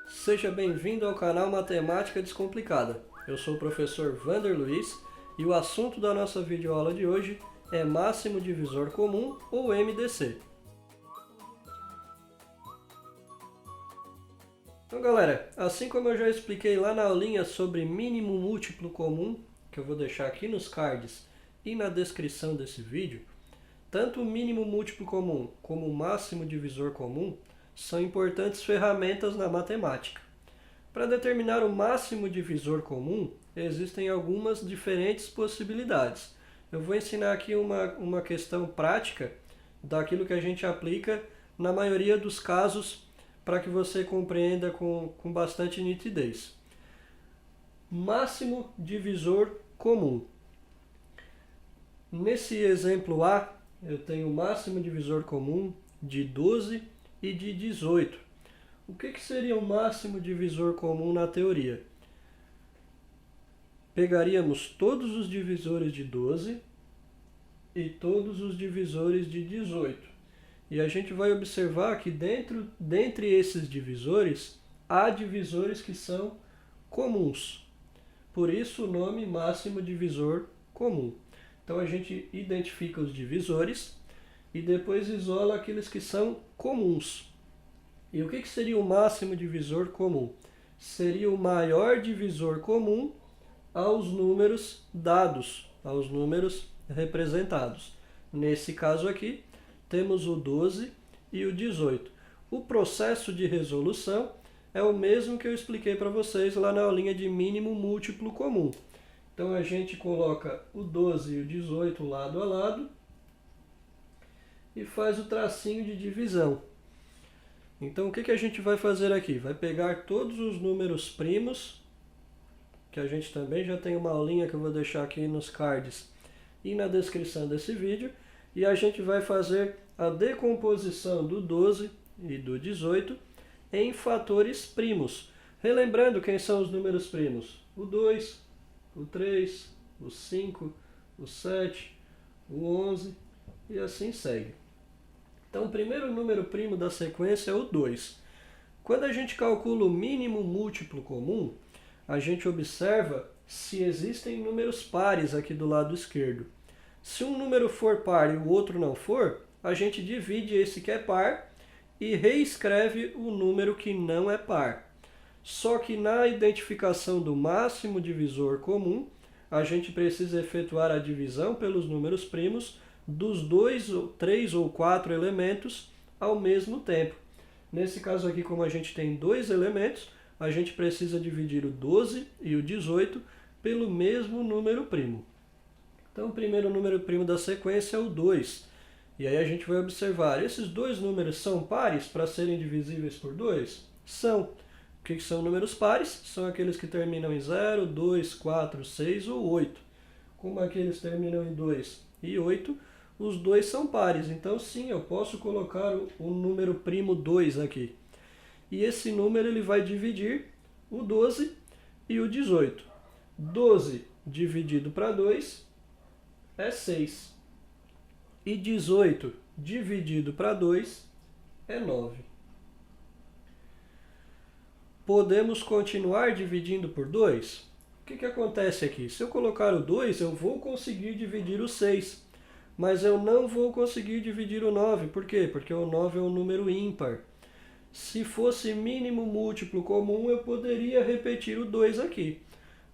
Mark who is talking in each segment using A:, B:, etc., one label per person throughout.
A: Seja bem-vindo ao canal Matemática Descomplicada. Eu sou o professor Vander Luiz e o assunto da nossa videoaula de hoje é máximo divisor comum ou MDC. Então galera, assim como eu já expliquei lá na aulinha sobre mínimo múltiplo comum, que eu vou deixar aqui nos cards e na descrição desse vídeo, tanto o mínimo múltiplo comum como o máximo divisor comum são importantes ferramentas na matemática. Para determinar o máximo divisor comum, existem algumas diferentes possibilidades. Eu vou ensinar aqui uma questão prática daquilo que a gente aplica na maioria dos casos para que você compreenda com bastante nitidez. Máximo divisor comum. Nesse exemplo A, eu tenho o máximo divisor comum de 12 e de 18. O que seria o máximo divisor comum na teoria? Pegaríamos todos os divisores de 12 e todos os divisores de 18. E a gente vai observar que dentre esses divisores, há divisores que são comuns. Por isso o nome máximo divisor comum. Então a gente identifica os divisores e depois isola aqueles que são comuns. E o que seria o máximo divisor comum? Seria o maior divisor comum aos números dados, aos números representados. Nesse caso aqui, temos o 12 e o 18. O processo de resolução é o mesmo que eu expliquei para vocês lá na aulinha de mínimo múltiplo comum. Então a gente coloca o 12 e o 18 lado a lado e faz o tracinho de divisão. Então o que a gente vai fazer aqui? Vai pegar todos os números primos, que a gente também já tem uma aulinha que eu vou deixar aqui nos cards e na descrição desse vídeo, e a gente vai fazer a decomposição do 12 e do 18 em fatores primos. Relembrando quem são os números primos: o 2, o 3, o 5, o 7, o 11 e assim segue. Então o primeiro número primo da sequência é o 2. Quando a gente calcula o mínimo múltiplo comum, a gente observa se existem números pares aqui do lado esquerdo. Se um número for par e o outro não for, a gente divide esse que é par e reescreve o número que não é par. Só que na identificação do máximo divisor comum, a gente precisa efetuar a divisão pelos números primos dos 2, 3 ou 4 elementos ao mesmo tempo. Nesse caso aqui, como a gente tem dois elementos, a gente precisa dividir o 12 e o 18 pelo mesmo número primo. Então o primeiro número primo da sequência é o 2. E aí a gente vai observar, esses dois números são pares para serem divisíveis por 2? São. O que são números pares? São aqueles que terminam em 0, 2, 4, 6 ou 8. Como aqueles terminam em 2 e 8, os dois são pares. Então sim, eu posso colocar o número primo 2 aqui. E esse número ele vai dividir o 12 e o 18. 12 dividido para 2 é 6. E 18 dividido para 2 é 9. Podemos continuar dividindo por 2? O que acontece aqui? Se eu colocar o 2, eu vou conseguir dividir o 6. Mas eu não vou conseguir dividir o 9. Por quê? Porque o 9 é um número ímpar. Se fosse mínimo múltiplo comum, eu poderia repetir o 2 aqui.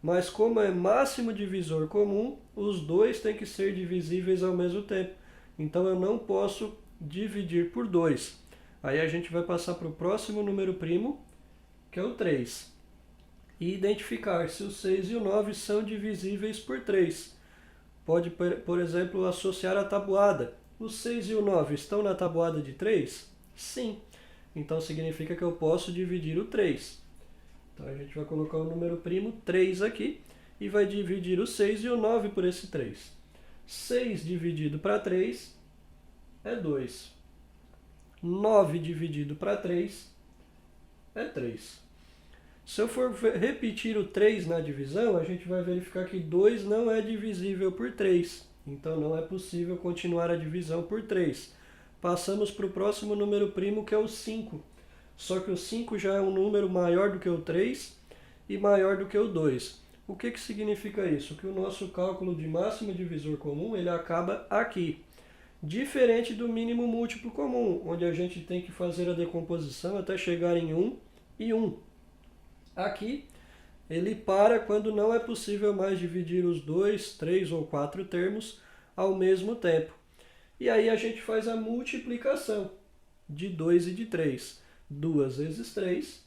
A: Mas como é máximo divisor comum, os dois têm que ser divisíveis ao mesmo tempo. Então eu não posso dividir por 2. Aí a gente vai passar para o próximo número primo, que é o 3. E identificar se o 6 e o 9 são divisíveis por 3. Pode, por exemplo, associar a tabuada. O 6 e o 9 estão na tabuada de 3? Sim. Então significa que eu posso dividir o 3. Então a gente vai colocar o número primo 3 aqui e vai dividir o 6 e o 9 por esse 3. 6 dividido para 3 é 2. 9 dividido para 3 é 3. Se eu for repetir o 3 na divisão, a gente vai verificar que 2 não é divisível por 3. Então não é possível continuar a divisão por 3. Passamos para o próximo número primo, que é o 5. só que o 5 já é um número maior do que o 3 e maior do que o 2. O que significa isso? Que o nosso cálculo de máximo divisor comum ele acaba aqui. Diferente do mínimo múltiplo comum, onde a gente tem que fazer a decomposição até chegar em 1 e 1. Aqui, ele para quando não é possível mais dividir os 2, 3 ou 4 termos ao mesmo tempo. E aí a gente faz a multiplicação de 2 e de 3. 2 vezes 3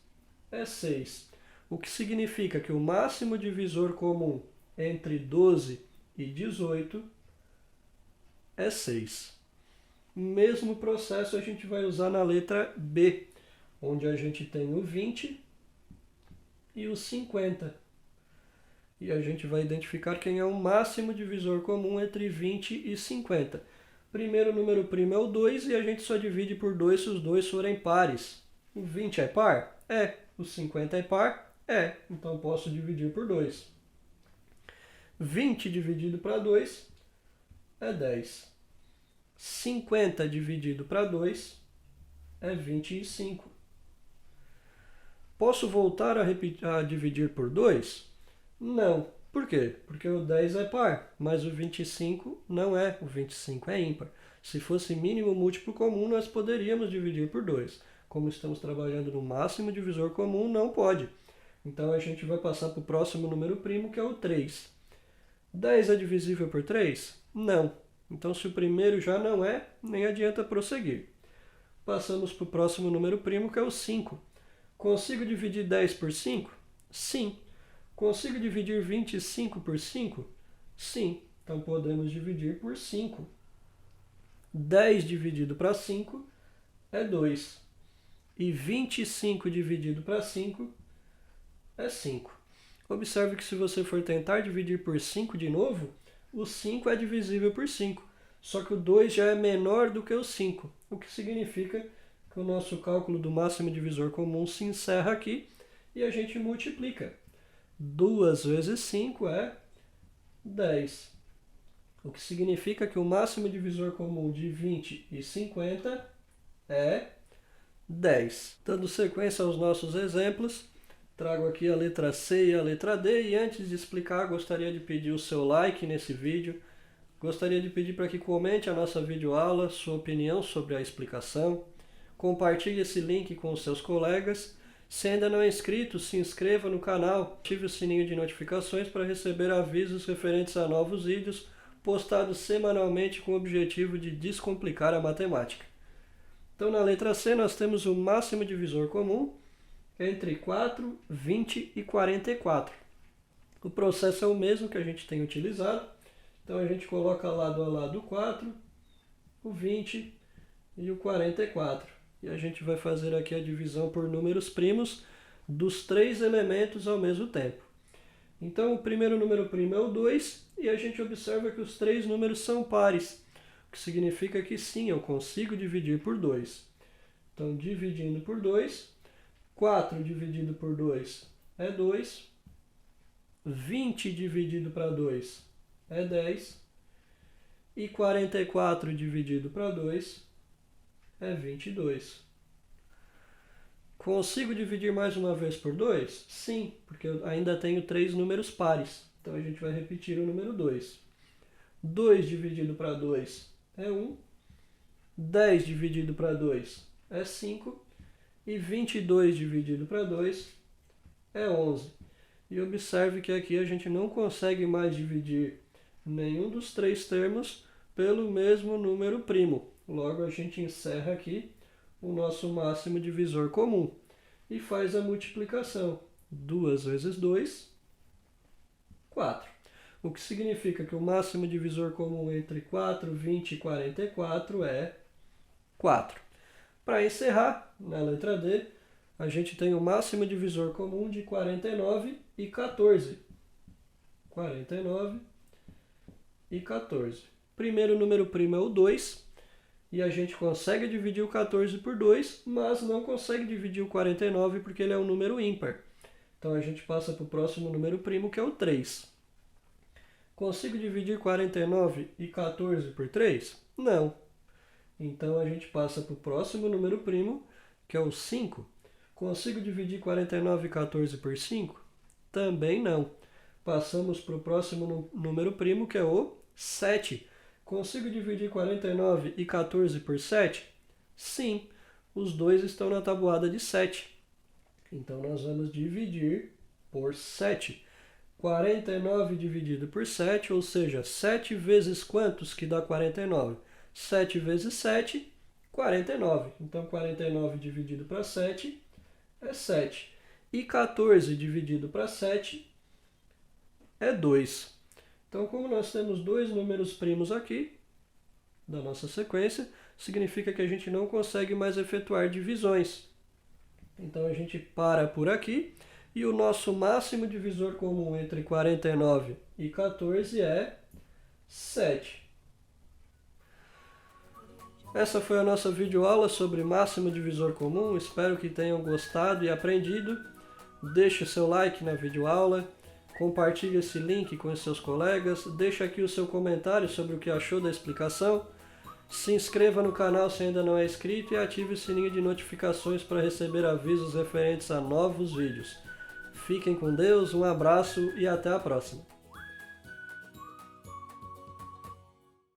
A: é 6. O que significa que o máximo divisor comum entre 12 e 18 é 6. Mesmo processo a gente vai usar na letra B, onde a gente tem o 20 e o 50. E a gente vai identificar quem é o máximo divisor comum entre 20 e 50. Primeiro número primo é o 2 e a gente só divide por 2 se os dois forem pares. O 20 é par? É. O 50 é par? É. Então posso dividir por 2. 20 dividido para 2 é 10. 50 dividido para 2 é 25. Posso voltar a dividir por 2? Não. Por quê? Porque o 10 é par, mas o 25 não é. O 25 é ímpar. Se fosse mínimo múltiplo comum, nós poderíamos dividir por 2. Como estamos trabalhando no máximo divisor comum, não pode. Então a gente vai passar para o próximo número primo, que é o 3. 10 é divisível por 3? Não. Então se o primeiro já não é, nem adianta prosseguir. Passamos para o próximo número primo, que é o 5. Consigo dividir 10 por 5? Sim. Consigo dividir 25 por 5? Sim. Então podemos dividir por 5. 10 dividido para 5 é 2. E 25 dividido para 5 é 5. Observe que se você for tentar dividir por 5 de novo, o 5 é divisível por 5. Só que o 2 já é menor do que o 5, o que significa que o nosso cálculo do máximo divisor comum se encerra aqui e a gente multiplica. 2 vezes 5 é 10. O que significa que o máximo divisor comum de 20 e 50 é 10. Dando sequência aos nossos exemplos, trago aqui a letra C e a letra D, e antes de explicar, gostaria de pedir o seu like nesse vídeo. Gostaria de pedir para que comente a nossa videoaula, sua opinião sobre a explicação. Compartilhe esse link com os seus colegas. Se ainda não é inscrito, se inscreva no canal, ative o sininho de notificações para receber avisos referentes a novos vídeos postados semanalmente com o objetivo de descomplicar a matemática. Então, na letra C, nós temos o máximo divisor comum entre 4, 20 e 44. O processo é o mesmo que a gente tem utilizado. Então, a gente coloca lado a lado o 4, o 20 e o 44. E a gente vai fazer aqui a divisão por números primos dos 3 elementos ao mesmo tempo. Então, o primeiro número primo é o 2 e a gente observa que os 3 números são pares, o que significa que sim, eu consigo dividir por 2. Então, dividindo por 2, 4 dividido por 2 é 2, 20 dividido para 2 é 10 e 44 dividido para 2 é 22. Consigo dividir mais uma vez por 2? Sim, porque eu ainda tenho 3 números pares. Então a gente vai repetir o número 2. 2 dividido para 2 é 1. 10 dividido para 2 é 5. E 22 dividido para 2 é 11. E observe que aqui a gente não consegue mais dividir nenhum dos 3 termos pelo mesmo número primo. Logo, a gente encerra aqui o nosso máximo divisor comum e faz a multiplicação. 2 vezes 2, 4. O que significa que o máximo divisor comum entre 4, 20 e 44 é 4. Para encerrar, na letra D, a gente tem o máximo divisor comum de 49 e 14. 49 e 14. Primeiro número primo é o 2. E a gente consegue dividir o 14 por 2, mas não consegue dividir o 49 porque ele é um número ímpar. Então a gente passa para o próximo número primo, que é o 3. Consigo dividir 49 e 14 por 3? Não. Então a gente passa para o próximo número primo, que é o 5. Consigo dividir 49 e 14 por 5? Também não. Passamos para o próximo número primo, que é o 7. Consigo dividir 49 e 14 por 7? Sim, os dois estão na tabuada de 7. Então, nós vamos dividir por 7. 49 dividido por 7, ou seja, 7 vezes quantos que dá 49? 7 vezes 7, 49. Então, 49 dividido para 7 é 7. E 14 dividido para 7 é 2. Então, como nós temos dois números primos aqui, da nossa sequência, significa que a gente não consegue mais efetuar divisões. Então, a gente para por aqui. E o nosso máximo divisor comum entre 49 e 14 é 7. Essa foi a nossa videoaula sobre máximo divisor comum. Espero que tenham gostado e aprendido. Deixe seu like na videoaula. Compartilhe esse link com os seus colegas. Deixe aqui o seu comentário sobre o que achou da explicação. Se inscreva no canal se ainda não é inscrito e ative o sininho de notificações para receber avisos referentes a novos vídeos. Fiquem com Deus, um abraço e até a próxima.